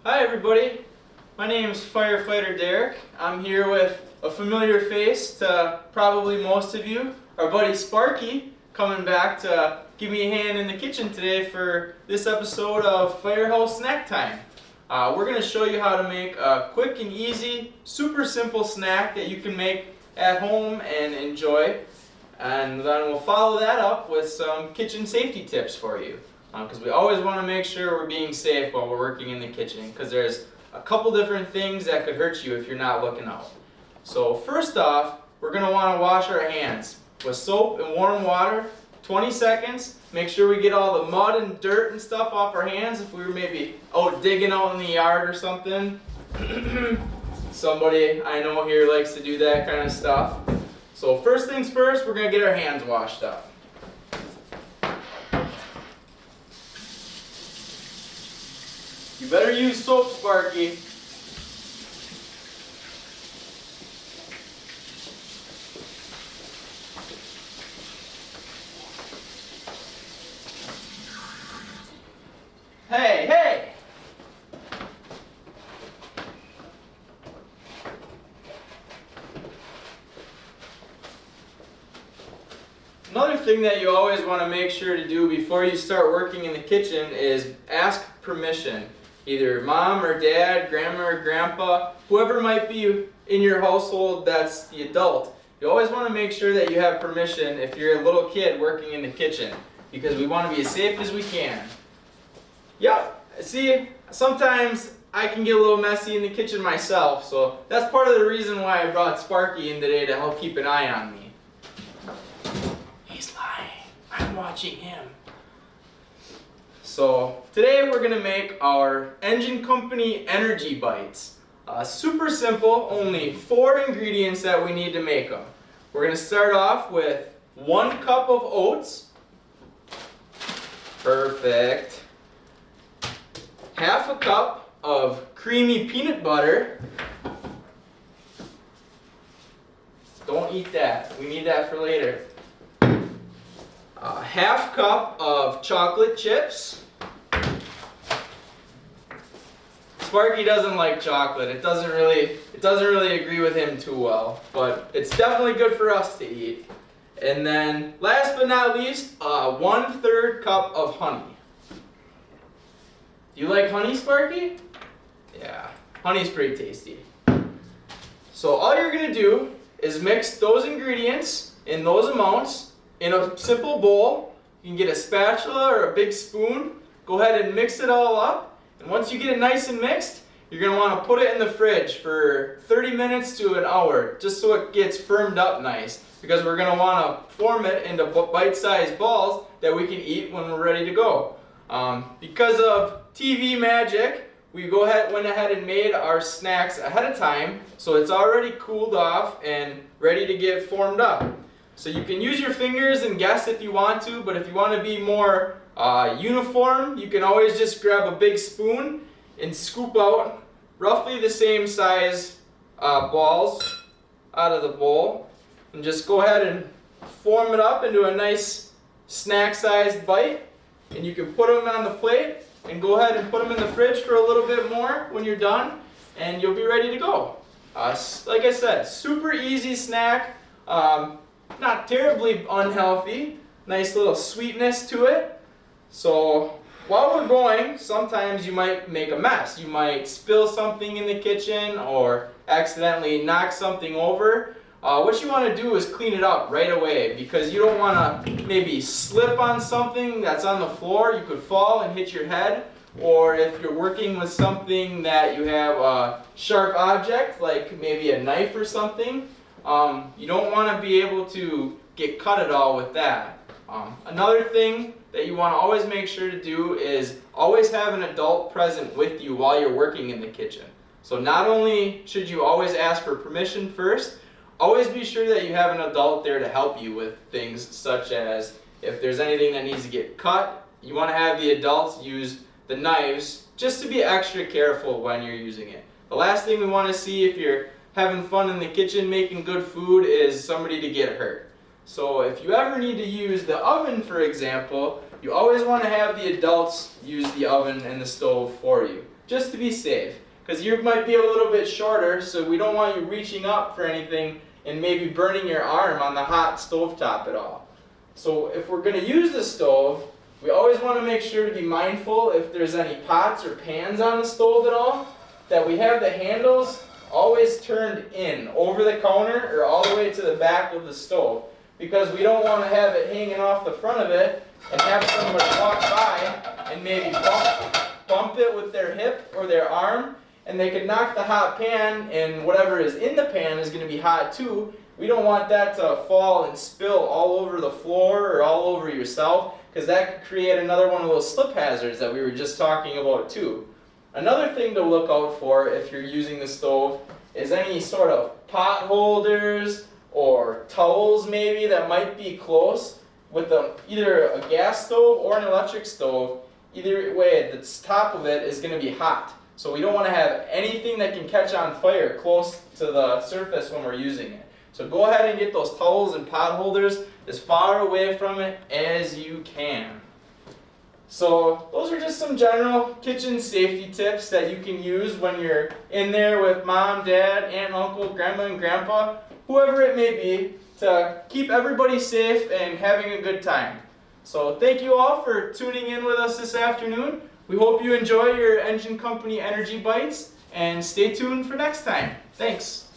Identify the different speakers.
Speaker 1: Hi everybody, my name is Firefighter Derek. I'm here with a familiar face to probably most of you, our buddy Sparky, coming back to give me a hand in the kitchen today for this episode of Firehouse Snack Time. We're going to show you how to make a quick and easy, super simple snack that you can make at home and enjoy. And then we'll follow that up with some kitchen safety tips for you. Because we always want to make sure we're being safe while we're working in the kitchen, because there's a couple different things that could hurt you if you're not looking out. So first off, we're going to want to wash our hands with soap and warm water, 20 seconds. Make sure we get all the mud and dirt and stuff off our hands if we were maybe out digging out in the yard or something. Somebody I know here likes to do that kind of stuff. So first things first, we're going to get our hands washed up. You better use soap, Sparky. Hey, hey! Another thing that you always want to make sure to do before you start working in the kitchen is ask permission. Either mom or dad, grandma or grandpa, whoever might be in your household that's the adult. You always want to make sure that you have permission if you're a little kid working in the kitchen, because we want to be as safe as we can. Yep, see, sometimes I can get a little messy in the kitchen myself, so that's part of the reason why I brought Sparky in today, to help keep an eye on me. He's lying. I'm watching him. So today we're going to make our Engine Company Energy Bites. Super simple, only 4 ingredients that we need to make them. We're going to start off with 1 cup of oats. Perfect. Half a cup of creamy peanut butter. Don't eat that. We need that for later. Half cup of chocolate chips. Sparky doesn't like chocolate. It doesn't really agree with him too well, but it's definitely good for us to eat. And then last but not least, 1/3 cup of honey. Do you like honey, Sparky? Yeah, honey's pretty tasty. So all you're gonna do is mix those ingredients in those amounts in a simple bowl. You can get a spatula or a big spoon. Go ahead and mix it all up. And once you get it nice and mixed, you're going to want to put it in the fridge for 30 minutes to an hour, just so it gets firmed up nice. Because we're going to want to form it into bite-sized balls that we can eat when we're ready to go. Because of TV magic, we went ahead and made our snacks ahead of time, so it's already cooled off and ready to get formed up. So you can use your fingers and guess if you want to, but if you want to be more uniform, you can always just grab a big spoon and scoop out roughly the same size balls out of the bowl, and just go ahead and form it up into a nice snack-sized bite. And you can put them on the plate and go ahead and put them in the fridge for a little bit more when you're done, and you'll be ready to go. Like I said, super easy snack, not terribly unhealthy, nice little sweetness to it. So while we're going, sometimes you might make a mess. You might spill something in the kitchen or accidentally knock something over. What you want to do is clean it up right away, because you don't want to maybe slip on something that's on the floor. You could fall and hit your head. Or if you're working with something that you have a sharp object, like maybe a knife or something, you don't want to be able to get cut at all with that. Another thing that you want to always make sure to do is always have an adult present with you while you're working in the kitchen. So not only should you always ask for permission first, always be sure that you have an adult there to help you with things such as if there's anything that needs to get cut, you want to have the adults use the knives just to be extra careful when you're using it. The last thing we want to see if you're having fun in the kitchen making good food is somebody to get hurt. So if you ever need to use the oven, for example, you always want to have the adults use the oven and the stove for you, just to be safe. Because you might be a little bit shorter, so we don't want you reaching up for anything and maybe burning your arm on the hot stovetop at all. So if we're going to use the stove, we always want to make sure to be mindful if there's any pots or pans on the stove at all, that we have the handles always turned in over the counter or all the way to the back of the stove, because we don't want to have it hanging off the front of it and have somebody walk by and maybe bump it with their hip or their arm, and they could knock the hot pan, and whatever is in the pan is going to be hot too. We don't want that to fall and spill all over the floor or all over yourself, because that could create another one of those slip hazards that we were just talking about too. Another thing to look out for if you're using the stove is any sort of pot holders or towels maybe that might be close with either a gas stove or an electric stove. Either way, the top of it is going to be hot. So we don't want to have anything that can catch on fire close to the surface when we're using it. So go ahead and get those towels and pot holders as far away from it as you can. So those are just some general kitchen safety tips that you can use when you're in there with mom, dad, aunt, uncle, grandma, and grandpa, whoever it may be, to keep everybody safe and having a good time. So thank you all for tuning in with us this afternoon. We hope you enjoy your Engine Company Energy Bites, and stay tuned for next time. Thanks.